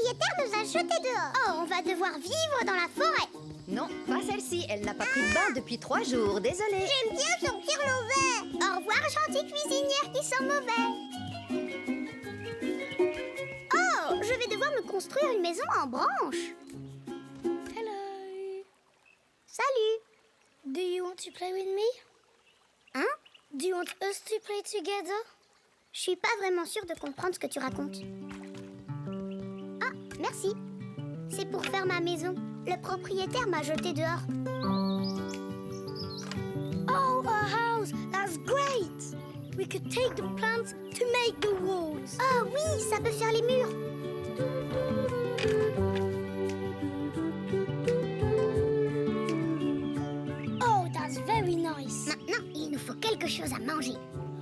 propriétaire nous a jetés dehors. Oh, on va devoir vivre dans la forêt. Non, pas celle-ci. Elle n'a pas pris de bain depuis 3 jours. Désolée. J'aime bien sentir mauvais. Au revoir, gentille cuisinière qui sent mauvais. Oh, je vais devoir me construire une maison en branches. Hello. Salut. Do you want to play with me? Hein? Do you want us to play together? Je suis pas vraiment sûre de comprendre ce que tu racontes. Ah, merci. C'est pour faire ma maison. Le propriétaire m'a jeté dehors. Oh, a house! That's great! We could take the plants to make the walls. Oh oui, ça peut faire les murs. Oh, that's very nice. Maintenant, il nous faut quelque chose à manger.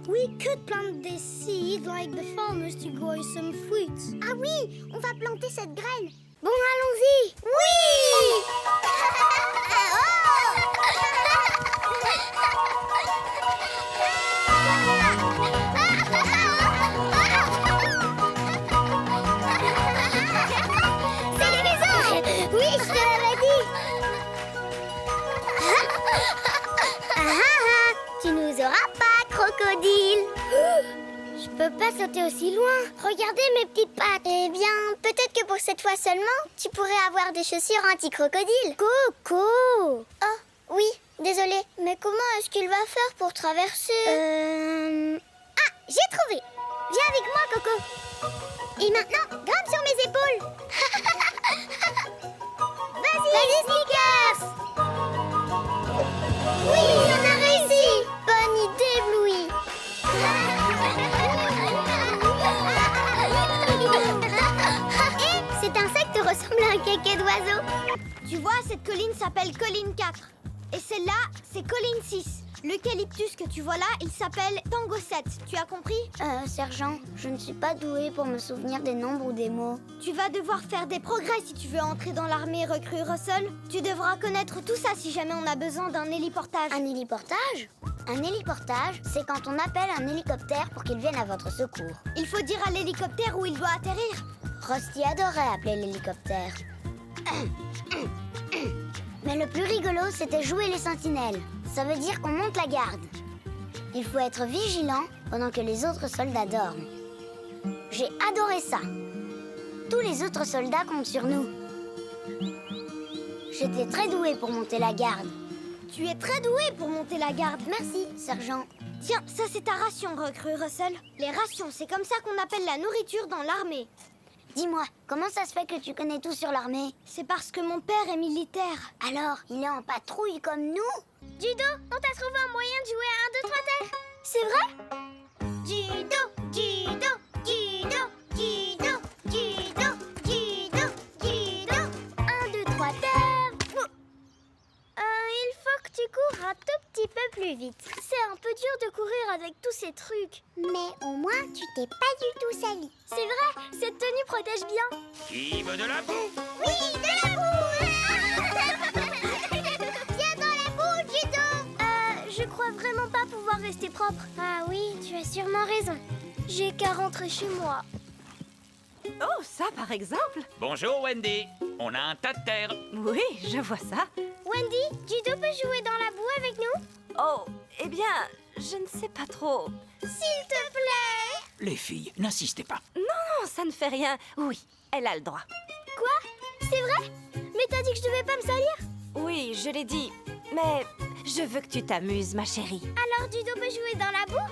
We could plant this seed like the farmers to grow some fruits. Ah oui, on va planter cette graine. Bon, allons-y! Oui! C'est les maisons! Oui, je te l'avais dit! Tu nous auras pas, crocodile! Je peux pas sauter aussi loin. Regardez mes petites pattes. Eh bien, peut-être que pour cette fois seulement, tu pourrais avoir des chaussures anti-crocodile. Coco! Oh, oui, désolé. Mais comment est-ce qu'il va faire pour traverser Ah, j'ai trouvé. Viens avec moi, Coco. Et maintenant, grimpe sur mes épaules. Vas-y, Snickers. Oui, on a réussi. Bonne idée, Bluey. Et cet insecte ressemble à un kéké d'oiseau. Tu vois, cette colline s'appelle colline 4. Et celle-là, c'est colline 6. L'eucalyptus que tu vois là, il s'appelle Tango 7. Tu as compris? Sergent, je ne suis pas douée pour me souvenir des nombres ou des mots. Tu vas devoir faire des progrès si tu veux entrer dans l'armée recrue Russell. Tu devras connaître tout ça si jamais on a besoin d'un héliportage. Un héliportage? Un héliportage, c'est quand on appelle un hélicoptère pour qu'il vienne à votre secours. Il faut dire à l'hélicoptère où il doit atterrir. Rusty adorait appeler l'hélicoptère. Mais le plus rigolo, c'était jouer les sentinelles. Ça veut dire qu'on monte la garde. Il faut être vigilant pendant que les autres soldats dorment. J'ai adoré ça. Tous les autres soldats comptent sur nous. J'étais très douée pour monter la garde. Tu es très doué pour monter la garde. Merci, sergent. Tiens, ça c'est ta ration, recrue Russell. Les rations, c'est comme ça qu'on appelle la nourriture dans l'armée. Dis-moi, comment ça se fait que tu connais tout sur l'armée? C'est parce que mon père est militaire. Alors, il est en patrouille comme nous? Judo, on t'a trouvé un moyen de jouer à 1, 2, 3 terre. C'est vrai? Judo, judo, judo, judo, judo, judo, judo. 1, 2, 3 terre. Il faut que tu cours un tout petit peu plus vite. C'est un peu dur de courir avec tous ces trucs. Mais au moins, tu t'es pas du tout sali. C'est vrai, cette tenue protège bien. Qui veut de la boue? Oui, de la boue. Viens dans la boue, Judo. Je crois vraiment pas pouvoir rester propre. Ah oui, tu as sûrement raison. J'ai qu'à rentrer chez moi. Oh, ça par exemple? Bonjour Wendy, on a un tas de terre. Oui, je vois ça. Wendy, Judo peut jouer dans la boue avec nous? Oh, eh bien, je ne sais pas trop. S'il te plaît. Les filles, n'insistez pas. Non, ça ne fait rien. Oui, elle a le droit. Quoi? C'est vrai? Mais t'as dit que je devais pas me salir? Oui, je l'ai dit. Mais je veux que tu t'amuses, ma chérie. Alors Judo peut jouer dans la boue?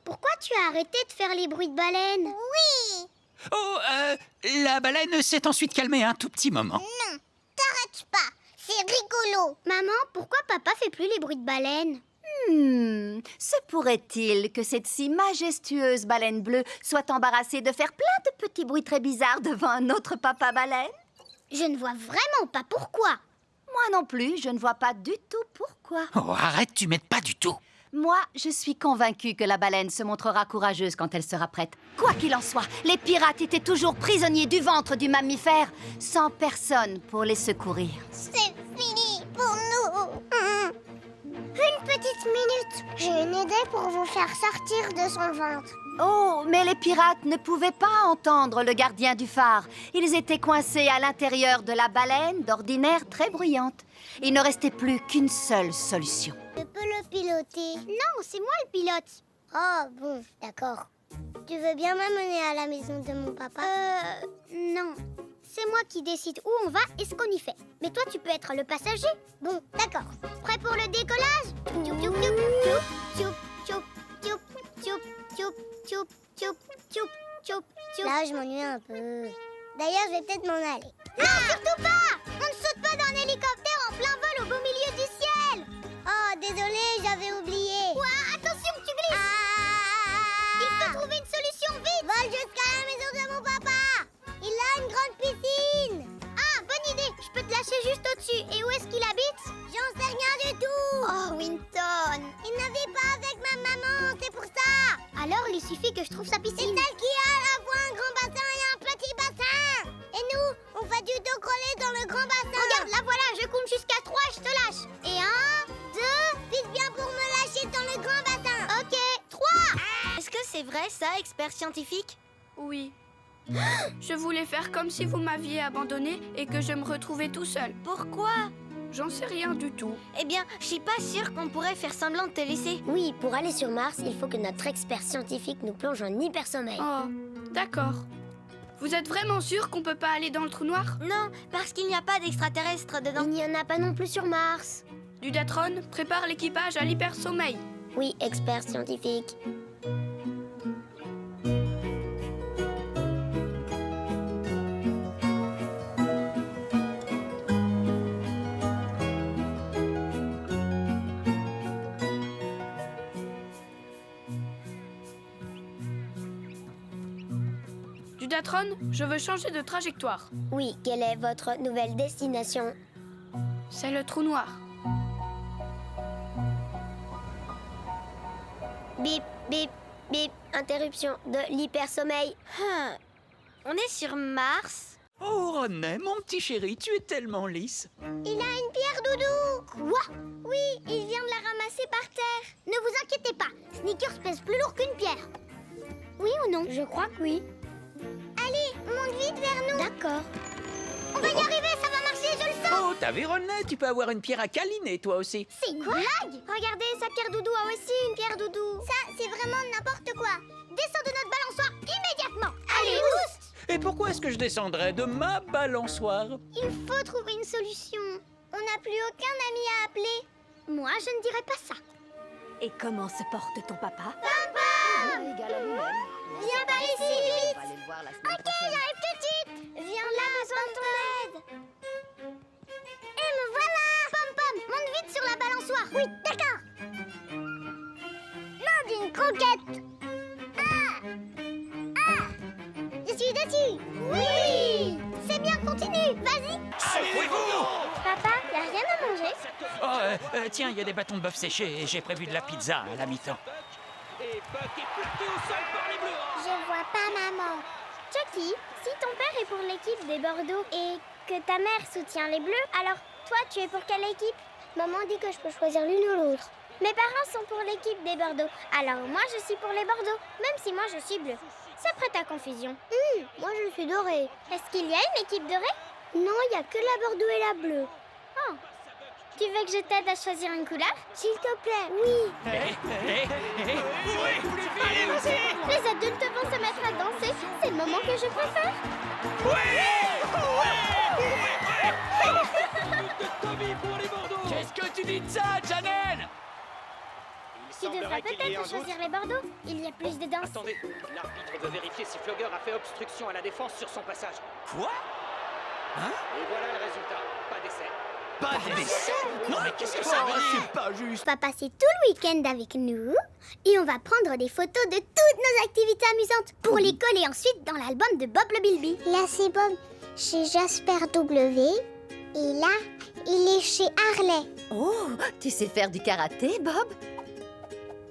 Pourquoi tu as arrêté de faire les bruits de baleine? Oui. Oh, la baleine s'est ensuite calmée un tout petit moment. Non, t'arrêtes pas. C'est rigolo. Maman, pourquoi papa fait plus les bruits de baleine? Se pourrait-il que cette si majestueuse baleine bleue soit embarrassée de faire plein de petits bruits très bizarres devant un autre papa baleine? Je ne vois vraiment pas pourquoi. Moi non plus, je ne vois pas du tout pourquoi. Oh, arrête, tu m'aides pas du tout. Moi, je suis convaincue que la baleine se montrera courageuse quand elle sera prête. Quoi qu'il en soit, les pirates étaient toujours prisonniers du ventre du mammifère, sans personne pour les secourir. C'est fini pour nous. Une petite minute. J'ai une idée pour vous faire sortir de son ventre. Oh, mais les pirates ne pouvaient pas entendre le gardien du phare. Ils étaient coincés à l'intérieur de la baleine, d'ordinaire très bruyante. Il ne restait plus qu'une seule solution. Je peux le piloter. Non, c'est moi le pilote. Oh, bon, d'accord. Tu veux bien m'amener à la maison de mon papa? Non. C'est moi qui décide où on va et ce qu'on y fait. Mais toi, tu peux être le passager. Bon, d'accord. Prêt pour le décollage? Tchoup, tchoup, tchoup, tchoup, tchoup, tchoup, tchoup, tchoup, tchoup, tchoup, tchoup, tchoup. Là, je m'ennuie un peu. D'ailleurs, je vais peut-être m'en aller. Non, surtout pas! On ne saute pas d'un hélicoptère en plein vol au beau milieu du ciel! Oh, désolé, j'avais oublié. Ouah, attention, tu glisses! Il faut trouver une solution vite! Vole jusqu'à la maison de mon papa! Il a une grande piscine! Ah, bonne idée! Je peux te lâcher juste au-dessus. Et où est-ce qu'il habite? J'en sais rien du tout! Oh, Winton! Il ne vit pas avec ma maman, c'est pour ça! Alors, il suffit que je trouve sa piscine. C'est celle qui a à la fois un grand bassin et un petit bassin! Et nous, on fait du dos collé dans le grand bassin! Regarde, là voilà, je compte jusqu'à 3, je te lâche! Et 1, 2, vite bien pour me lâcher dans le grand bassin! Ok, 3! Est-ce que c'est vrai ça, expert scientifique? Oui. Je voulais faire comme si vous m'aviez abandonné et que je me retrouvais tout seul. Pourquoi? J'en sais rien du tout. Eh bien, je suis pas sûre qu'on pourrait faire semblant de te laisser. Oui, pour aller sur Mars, il faut que notre expert scientifique nous plonge en hypersommeil. Oh, d'accord. Vous êtes vraiment sûr qu'on peut pas aller dans le trou noir? Non, parce qu'il n'y a pas d'extraterrestres dedans. Il n'y en a pas non plus sur Mars. Dudatron, prépare l'équipage à l'hypersommeil. Oui, expert scientifique. Dudatron, je veux changer de trajectoire. Oui, quelle est votre nouvelle destination? C'est le trou noir. Bip, bip, bip. Interruption de l'hypersommeil. On est sur Mars. Oh, René, mon petit chéri, tu es tellement lisse. Il a une pierre, Doudou! Quoi? Oui, il vient de la ramasser par terre. Ne vous inquiétez pas, Sneakers pèse plus lourd qu'une pierre. Oui ou non? Je crois que oui. Allez, monte vite vers nous. D'accord. On va y arriver, ça va marcher, je le sens. Oh, t'as vu, René, tu peux avoir une pierre à câliner, toi aussi. C'est une blague. Regardez, sa pierre Doudou a aussi une pierre Doudou. Ça, c'est vraiment n'importe quoi. Descends de notre balançoire immédiatement. Allez, oust! Et pourquoi est-ce que je descendrais de ma balançoire? Il faut trouver une solution. On n'a plus aucun ami à appeler. Moi, je ne dirais pas ça. Et comment se porte ton papa? Viens par ici, vite. On va aller le voir la semaine Ok, prochaine. j'arrive tout de suite. Viens là, besoin de ton aide. Et me voilà. Pom Pom, monte vite sur la balançoire. Oui, d'accord. Non, d'une croquette. Je suis dessus. Oui. C'est bien, continue. Vas-y. Secouez-vous! Papa, y a rien à manger? Oh, tiens, il y a des bâtons de bœuf séchés et j'ai prévu de la pizza à la mi-temps. Je vois pas maman. Chucky, si ton père est pour l'équipe des Bordeaux et que ta mère soutient les Bleus, alors toi, tu es pour quelle équipe? Maman dit que je peux choisir l'une ou l'autre. Mes parents sont pour l'équipe des Bordeaux, alors moi je suis pour les Bordeaux, même si moi je suis bleu. Ça prête à confusion. Moi je suis dorée. Est-ce qu'il y a une équipe dorée? Non, il n'y a que la Bordeaux et la bleue. Oh. Tu veux que je t'aide à choisir une couleur? S'il te plaît, oui. Les adultes vont se mettre à danser. C'est le moment que je préfère. Qu'est-ce que tu dis de ça, Janelle? Tu devrais peut-être choisir les Bordeaux. Il y a plus de danse. Attendez, l'arbitre veut vérifier si Flogger a fait obstruction à la défense sur son passage. Quoi? Et voilà le résultat. Pas d'essai. Pas d'essai? Non, mais qu'est-ce que ça veut dire? C'est pas juste. On va passer tout le week-end avec nous et on va prendre des photos de toutes nos activités amusantes pour les coller ensuite dans l'album de Bob le Bilby. Là, c'est Bob chez Jasper W. Et là, il est chez Harley. Oh, tu sais faire du karaté, Bob?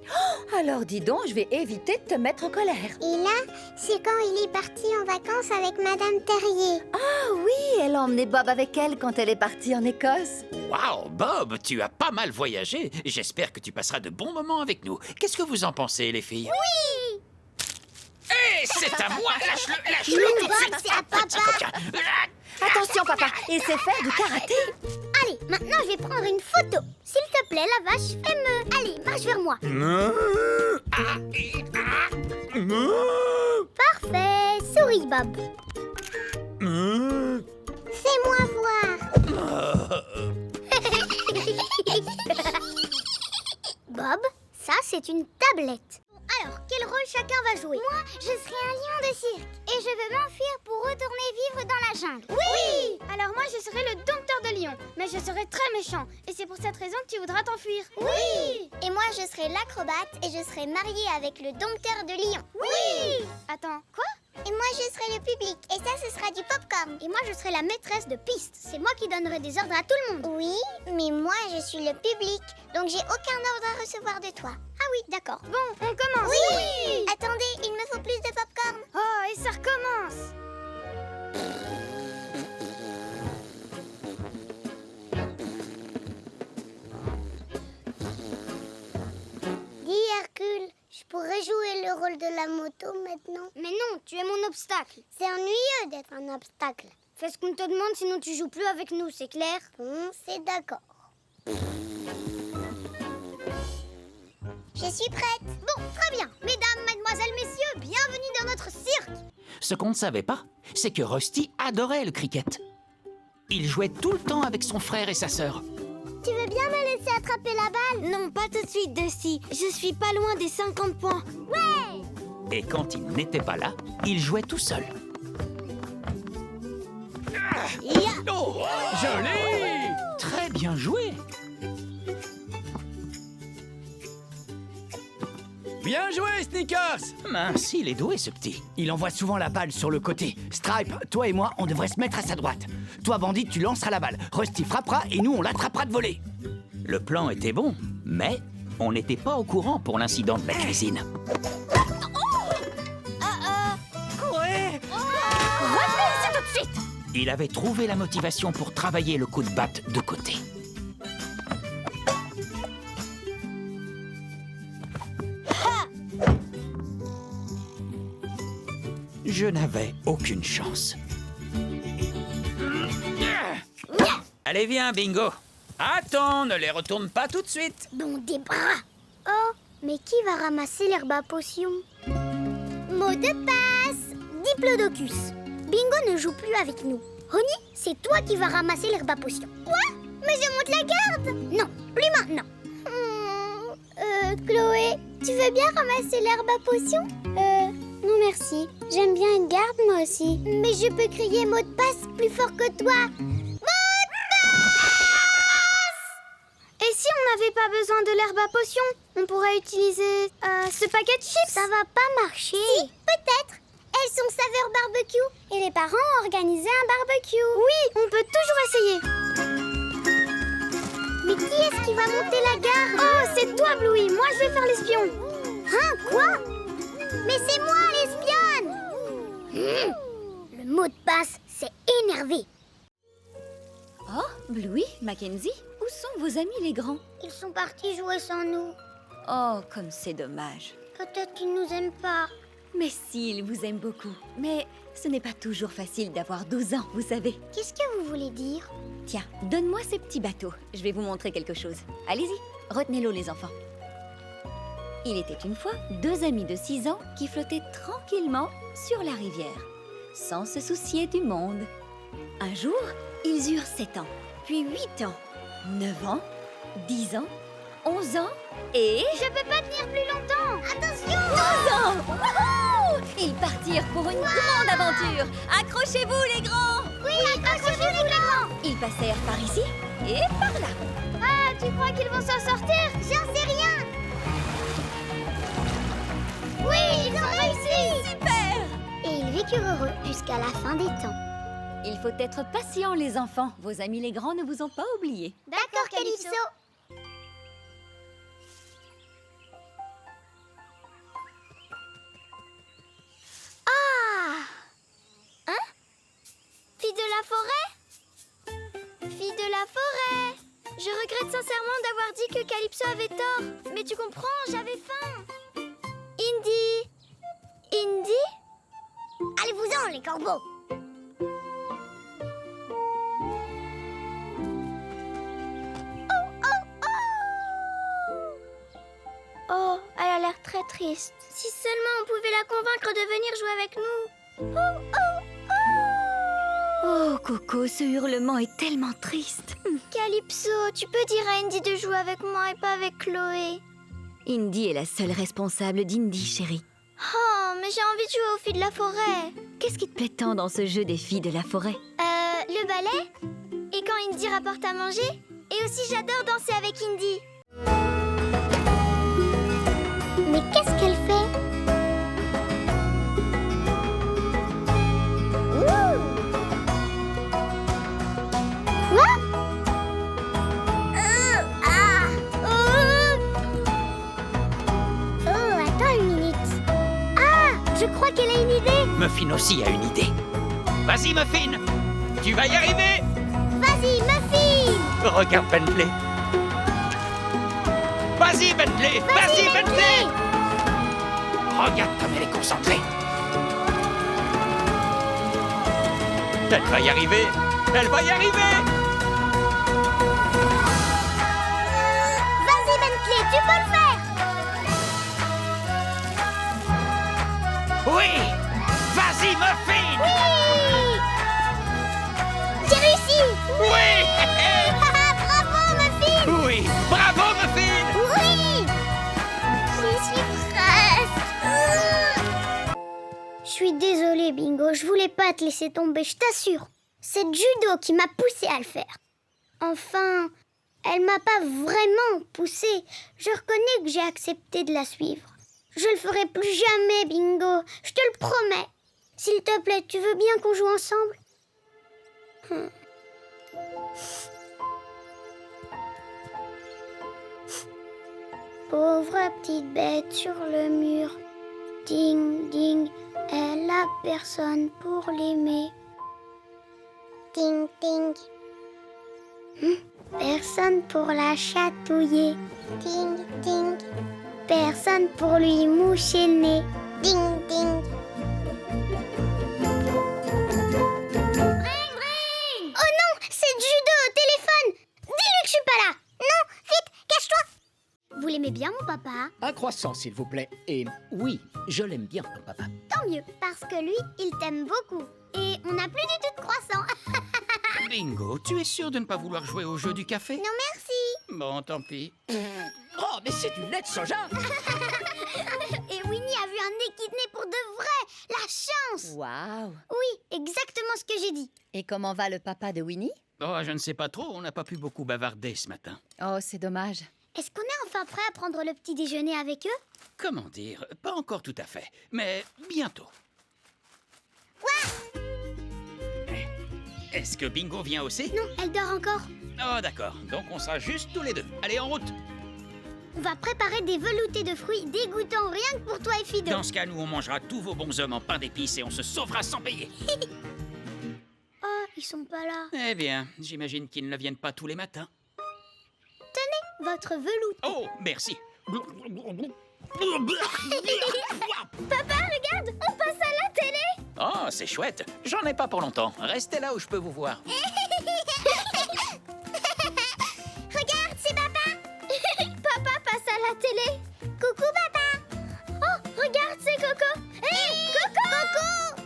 Oh, alors dis donc, je vais éviter de te mettre en colère. Et là, c'est quand il est parti en vacances avec Madame Terrier. Ah oui, elle a emmené Bob avec elle quand elle est partie en Écosse. Waouh, Bob, tu as pas mal voyagé. J'espère que tu passeras de bons moments avec nous. Qu'est-ce que vous en pensez, les filles? Oui! Hé, c'est à moi! Lâche-le tout de suite! C'est à Petit papa. coquin. Attention, papa, il sait faire du karaté. Allez, maintenant je vais prendre une photo. S'il te plaît, la vache, fais-me. Allez, marche vers moi. Parfait. Souris, Bob. Fais-moi voir. Bob, ça c'est une tablette. Alors, quel rôle chacun va jouer? Moi, je serai un lion de cirque. Et je veux m'enfuir pour retourner vivre dans la jungle. Oui! Alors moi, je serai le dompteur de lions. Mais je serai très méchant. Et c'est pour cette raison que tu voudras t'enfuir. Oui! Et moi, je serai l'acrobate et je serai mariée avec le dompteur de lion. Oui! Attends, quoi? Et moi, je serai le public. Et ça, ce sera du popcorn. Et moi, je serai la maîtresse de piste. C'est moi qui donnerai des ordres à tout le monde. Oui, mais moi, je suis le public. Donc, j'ai aucun ordre à recevoir de toi. Ah oui, d'accord. Bon, on commence. Oui! Attendez, il me faut plus de popcorn. Oh, et ça recommence. Dis, Hercule, je pourrais jouer le rôle de la moto maintenant? Mais non, tu es mon obstacle. C'est ennuyeux d'être un obstacle. Fais ce qu'on te demande, sinon tu joues plus avec nous, c'est clair? Bon, c'est d'accord. Je suis prête. Bon, très bien. Mesdames, mademoiselles, messieurs, bienvenue dans notre cirque. Ce qu'on ne savait pas, c'est que Rusty adorait le cricket. Il jouait tout le temps avec son frère et sa sœur. Tu veux bien me laisser attraper la balle? Non, pas tout de suite, Dusty. Je suis pas loin des 50 points. Et quand il n'était pas là, il jouait tout seul. Oh, joli! Très bien joué! Bien joué, Sneakers! Mince, il est doué, ce petit. Il envoie souvent la balle sur le côté. Stripe, toi et moi, on devrait se mettre à sa droite. Toi, Bandit, tu lanceras la balle. Rusty frappera et nous, on l'attrapera de voler. Le plan était bon, mais on n'était pas au courant pour l'incident de la cuisine. Ouais! Revenez ici tout de suite. Il avait trouvé la motivation pour travailler le coup de batte de côté. Je n'avais aucune chance. Allez, viens, Bingo. Attends, ne les retourne pas tout de suite. Bon, des bras. Oh, mais qui va ramasser l'herbe à potion? Mot de passe. Diplodocus. Bingo ne joue plus avec nous. Honey, c'est toi qui vas ramasser l'herbe à potion. Quoi? Mais je monte la garde. Non, plus maintenant. Chloé, tu veux bien ramasser l'herbe à potion? Non merci. J'aime bien être garde moi aussi. Mais je peux crier mot de passe plus fort que toi. Et si on n'avait pas besoin de l'herbe à potion, on pourrait utiliser ce paquet de chips. Ça va pas marcher. Si, peut-être. Elles sont saveur barbecue. Et les parents ont organisé un barbecue. Oui, on peut toujours essayer. Mais qui est-ce qui va monter la garde? Oh, c'est toi, Bluey. Moi, je vais faire l'espion. Hein, quoi? Mais c'est moi l'espionne. Le mot de passe, c'est énervé. Oh, Bluey, Mackenzie, où sont vos amis les grands? Ils sont partis jouer sans nous. Oh, comme c'est dommage. Peut-être qu'ils nous aiment pas. Mais si, ils vous aiment beaucoup. Mais ce n'est pas toujours facile d'avoir 12 ans, vous savez. Qu'est-ce que vous voulez dire? Tiens, donne-moi ces petits bateaux. Je vais vous montrer quelque chose. Allez-y, retenez-le les enfants. Il était une fois 2 amis de 6 ans qui flottaient tranquillement sur la rivière, sans se soucier du monde. Un jour, ils eurent 7 ans, puis 8 ans, 9 ans, 10 ans, 11 ans et... Je peux pas tenir plus longtemps. Attention! 12 ans! Wouhou! Ils partirent pour une grande aventure. Accrochez-vous les grands! Oui, accrochez-vous les grands! Ils passèrent par ici et par là. Ah, tu crois qu'ils vont s'en sortir? J'en sais rien! Oui, ils ont réussi! Super! Et ils vécurent heureux jusqu'à la fin des temps. Il faut être patient les enfants. Vos amis les grands ne vous ont pas oubliés. D'accord, Calypso. Fille de la forêt? Je regrette sincèrement d'avoir dit que Calypso avait tort. Mais tu comprends, j'avais faim. Indy. Indy? Allez-vous-en, les corbeaux. Oh, elle a l'air très triste. Si seulement on pouvait la convaincre de venir jouer avec nous. Oh, Coco, ce hurlement est tellement triste. Calypso, tu peux dire à Indy de jouer avec moi et pas avec Chloé. Indy est la seule responsable d'Indy, chérie. Oh, mais j'ai envie de jouer aux filles de la forêt. Qu'est-ce qui te plaît tant dans ce jeu des filles de la forêt? Le ballet. Et quand Indy rapporte à manger. Et aussi, j'adore danser avec Indy. Mais qu'est-ce qu'elle fait? Ouh! Quoi? Oh, attends une minute. Ah, je crois qu'elle a une idée. Muffin aussi a une idée. Vas-y, Muffin! Tu vas y arriver! Vas-y, Muffin! Regarde Bentley. Vas-y, Bentley! Vas-y, Bentley! Regarde comme elle est concentrée. Elle va y arriver! Elle va y arriver! Vas-y, Bentley, tu peux le faire! Oui! Vas-y, Muffin! Oui! J'ai réussi! Oui! Bravo, Muffin! Oui! Bravo, Muffin! Oui! J'y suis presque. Je suis désolée, Bingo. Je voulais pas te laisser tomber, je t'assure. C'est Judo qui m'a poussée à le faire. Enfin, elle m'a pas vraiment poussée. Je reconnais que j'ai accepté de la suivre. Je le ferai plus jamais, Bingo. Je te le promets. S'il te plaît, tu veux bien qu'on joue ensemble? Pauvre petite bête sur le mur. Ding, ding, elle a personne pour l'aimer. Ding, ding. Personne pour la chatouiller. Ding, ding. Personne pour lui moucher le nez. Ding, ding. Bring, bring. Oh non, c'est Judo au téléphone. Dis-lui que je suis pas là. Non, vite, cache-toi. Vous l'aimez bien, mon papa? Un croissant, s'il vous plaît. Et oui, je l'aime bien, ton papa. Tant mieux, parce que lui, il t'aime beaucoup. Et on n'a plus du tout de croissant. Bingo, tu es sûr de ne pas vouloir jouer au jeu du café? Non, merci. Bon, tant pis. Oh, mais c'est du lait de soja! Et Winnie a vu un équidné pour de vrai. La chance. Waouh! Oui, exactement ce que j'ai dit. Et comment va le papa de Winnie? Oh, je ne sais pas trop, on n'a pas pu beaucoup bavarder ce matin. Oh, c'est dommage. Est-ce qu'on est enfin prêt à prendre le petit déjeuner avec eux? Comment dire? Pas encore tout à fait, mais bientôt. Est-ce que Bingo vient aussi? Non, elle dort encore. Oh, d'accord. Donc on sera juste tous les deux. Allez, en route! On va préparer des veloutés de fruits dégoûtants rien que pour toi et Fido. Dans ce cas, nous, on mangera tous vos bons hommes en pain d'épices et on se sauvera sans payer. Oh, ils sont pas là. Eh bien, j'imagine qu'ils ne viennent pas tous les matins. Votre velouté. Oh, merci. Papa, regarde, on passe à la télé. Oh, c'est chouette. J'en ai pas pour longtemps. Restez là où je peux vous voir. Regarde, c'est papa. Papa passe à la télé. Coucou, papa. Oh, regarde, c'est Coco. Hé, Coco. Coco.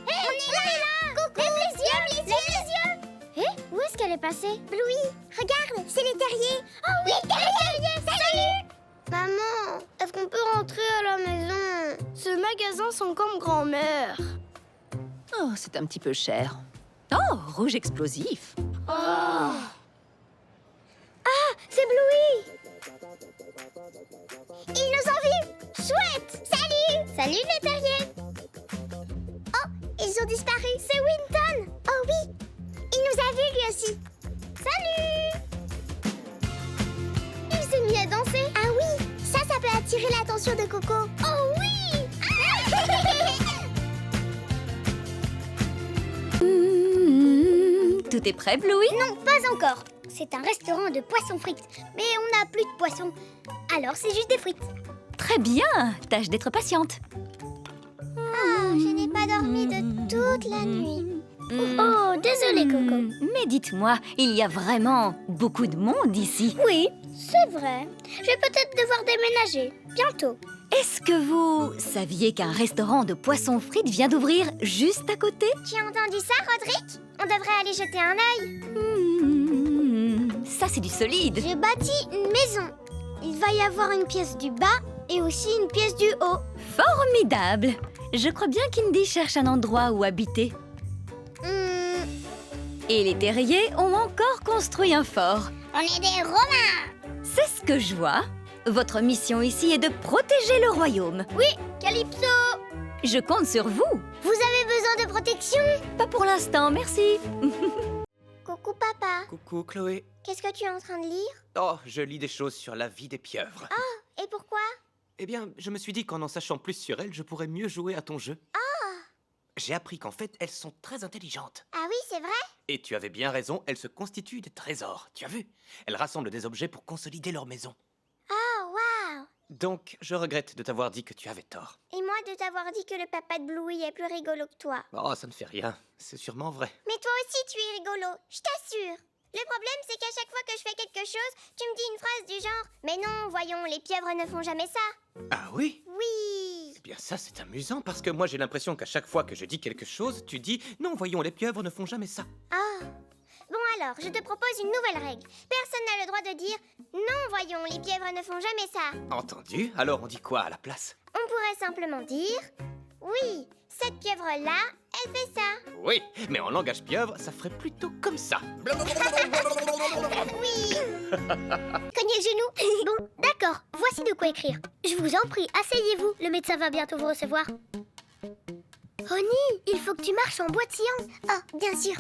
Hey, on est là. Coucou. Lève les yeux. Lève les yeux. Hé, où est-ce qu'elle est passée? Bluey, regarde, c'est les terriers. Oh oui, les terriers. Salut. Maman, est-ce qu'on peut rentrer à la maison? Ce magasin sent comme grand-mère. Oh, c'est un petit peu cher. Oh, rouge explosif. Ah, c'est Bluey. Ils nous ont vus. Chouette. Salut. Salut les terriers. Oh, ils ont disparu. C'est Winton. Oh oui. Il nous a vus lui aussi. Salut. Il s'est mis à danser. Ah oui, ça peut attirer l'attention de Coco. Oh oui. Tout est prêt, Bluey? Non, pas encore. c'est un restaurant de poissons frites. Mais on n'a plus de poissons. Alors c'est juste des frites. Très bien, tâche d'être patiente. Ah, je n'ai pas dormi de toute la nuit. Oh, désolé, Coco. Mais dites-moi, il y a vraiment beaucoup de monde ici. Oui, c'est vrai. Je vais peut-être devoir déménager. Bientôt. Est-ce que vous saviez qu'un restaurant de poissons frites vient d'ouvrir juste à côté? Tu as entendu ça, Roderick? On devrait aller jeter un œil. Ça, c'est du solide. J'ai bâti une maison. Il va y avoir une pièce du bas et aussi une pièce du haut. Formidable. Je crois bien qu'Indy cherche un endroit où habiter. Et les terriers ont encore construit un fort. On est des Romains. C'est ce que je vois. Votre mission ici est de protéger le royaume. Oui, Calypso. Je compte sur vous. Vous avez besoin de protection? Pas pour l'instant, merci. Coucou, papa. Coucou Chloé. Qu'est-ce que tu es en train de lire? Oh, je lis des choses sur la vie des pieuvres. Et pourquoi? Eh bien, je me suis dit qu'en sachant plus sur elles, je pourrais mieux jouer à ton jeu. J'ai appris qu'en fait, elles sont très intelligentes. Ah oui, c'est vrai? Et tu avais bien raison, elles se constituent des trésors, tu as vu? Elles rassemblent des objets pour consolider leur maison. Oh, waouh. Donc, je regrette de t'avoir dit que tu avais tort. Et moi de t'avoir dit que le papa de Bluey est plus rigolo que toi. Oh, ça ne fait rien, c'est sûrement vrai. Mais toi aussi, tu es rigolo, je t'assure. Le problème, c'est qu'à chaque fois que je fais quelque chose, tu me dis une phrase du genre « Mais non, voyons, les pieuvres ne font jamais ça. Ah oui? » Oui. Eh bien ça, c'est amusant, parce que moi j'ai l'impression qu'à chaque fois que je dis quelque chose, tu dis « Non, voyons, les pieuvres ne font jamais ça. » Ah. Bon alors, je te propose une nouvelle règle. Personne n'a le droit de dire « Non, voyons, les pieuvres ne font jamais ça. » Entendu? Alors on dit quoi à la place? On pourrait simplement dire « Oui, cette pieuvre-là, elle fait ça. » Oui, mais en langage pieuvre, ça ferait plutôt comme ça. Oui. Cognez le genou. Bon, d'accord, voici de quoi écrire. Je vous en prie, asseyez-vous, le médecin va bientôt vous recevoir. Ronnie, il faut que tu marches en bois de science. Ah, bien sûr.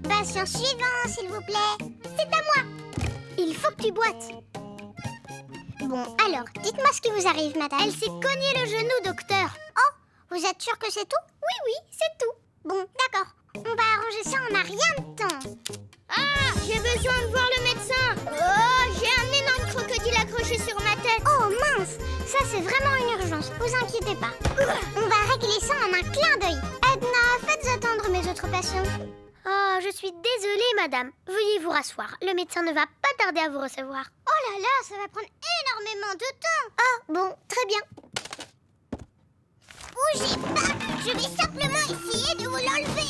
Patient suivant, s'il vous plaît. C'est à moi. Il faut que tu boites. Bon, alors, dites-moi ce qui vous arrive, madame. Elle s'est cognée le genou, docteur. Oh, vous êtes sûr que c'est tout? Oui, oui, c'est tout. Bon, d'accord. On va arranger ça en un rien de temps. Ah, j'ai besoin de voir le médecin. Oh, j'ai un énorme crocodile accroché sur ma tête. Oh, mince. Ça, c'est vraiment une urgence. Vous inquiétez pas. On va régler ça en un clin d'œil. Edna, faites attendre mes autres patients. Oh, je suis désolée, madame. Veuillez vous rasseoir. Le médecin ne va pas tarder à vous recevoir. Oh là là, ça va prendre énormément de temps. Ah, bon, très bien. Bougez pas. Je vais simplement essayer de vous l'enlever.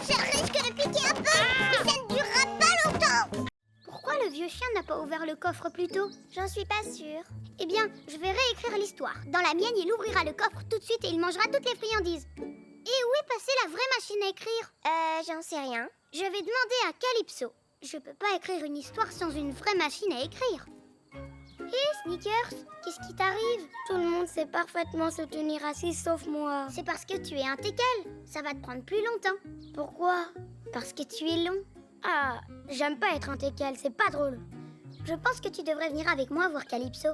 Ça risque de piquer un peu, mais ça ne durera pas longtemps. Pourquoi le vieux chien n'a pas ouvert le coffre plus tôt? J'en suis pas sûre. Eh bien, je vais réécrire l'histoire. Dans la mienne, il ouvrira le coffre tout de suite et il mangera toutes les friandises. Et où est passée la vraie machine à écrire? J'en sais rien. Je vais demander à Calypso. Je peux pas écrire une histoire sans une vraie machine à écrire. Hé, Sneakers, qu'est-ce qui t'arrive? Tout le monde sait parfaitement se tenir assis sauf moi. C'est parce que tu es un teckel. Ça va te prendre plus longtemps. Pourquoi? Parce que tu es long. Ah, j'aime pas être un teckel, c'est pas drôle. Je pense que tu devrais venir avec moi voir Calypso.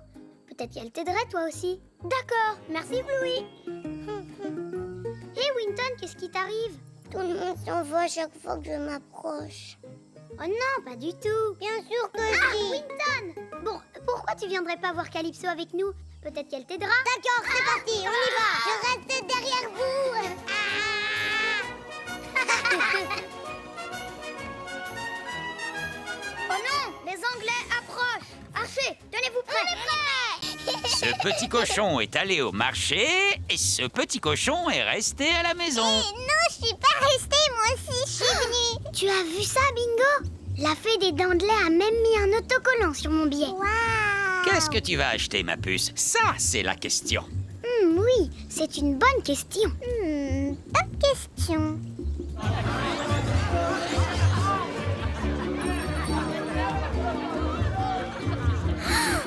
Peut-être qu'elle t'aiderait toi aussi. D'accord, merci Bluey. Hé Winton, qu'est-ce qui t'arrive? Tout le monde s'en va à chaque fois que je m'approche. Oh non, pas du tout. Bien sûr que si. Winton! Bon, pourquoi tu viendrais pas voir Calypso avec nous? Peut-être qu'elle t'aidera. D'accord, c'est parti, on y va. Je reste derrière vous. Oh non, les Anglais approchent. Archer, tenez-vous prêts. Ce petit cochon est allé au marché et ce petit cochon est resté à la maison. Non, je suis pas restée, moi aussi, je suis venue. Tu as vu ça, Bingo? La fée des dents de lait a même mis un autocollant sur mon billet. Waouh! Qu'est-ce que tu vas acheter, ma puce? Ça, c'est la question. Oui, c'est une bonne question. Bonne question.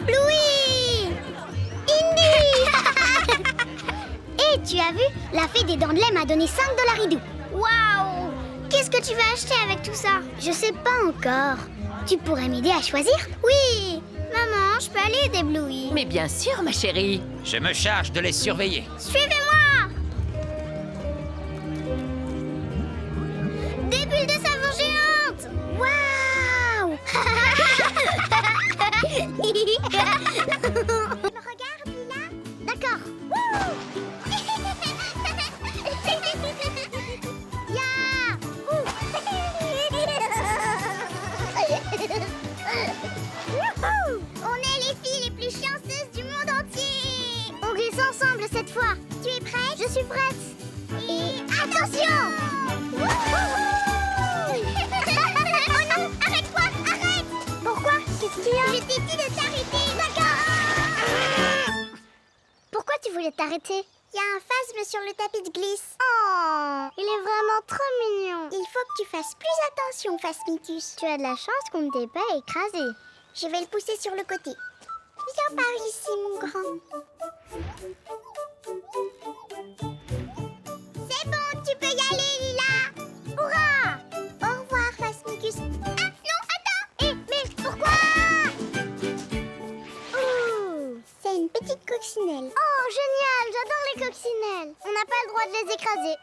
Louis! Indy! Et tu as vu? La fée des dents de lait m'a donné 5 $ idou. Waouh! Qu'est-ce que tu vas acheter avec tout ça? Je sais pas encore. Tu pourrais m'aider à choisir? Oui! Maman, je peux aller aider Bluey. Mais bien sûr, ma chérie. Je me charge de les surveiller. Suivez-moi! Regarde, Lila. D'accord. Ya. On est les filles les plus chanceuses du monde entier. On glisse ensemble cette fois. Tu es prête? Je suis prête. Et attention! Oh non, arrête-toi, arrête! Pourquoi? Qu'est-ce qu'il y a? Je t'ai dit de t'arrêter. D'accord. Pourquoi tu voulais t'arrêter? Il y a un phasme sur le tapis de glisse. Oh, il est vraiment trop mignon. Il faut que tu fasses plus attention, Phasmicus. Tu as de la chance qu'on ne t'ait pas écrasé. Je vais le pousser sur le côté. Viens par ici, mon grand. C'est bon, tu peux y aller, Lila. Hurrah! Au revoir, Phasmicus. Ah, non, attends! Mais pourquoi? Ouh, c'est une petite coccinelle. Oh, génial! J'adore les coccinelles. On n'a pas le droit de les écraser.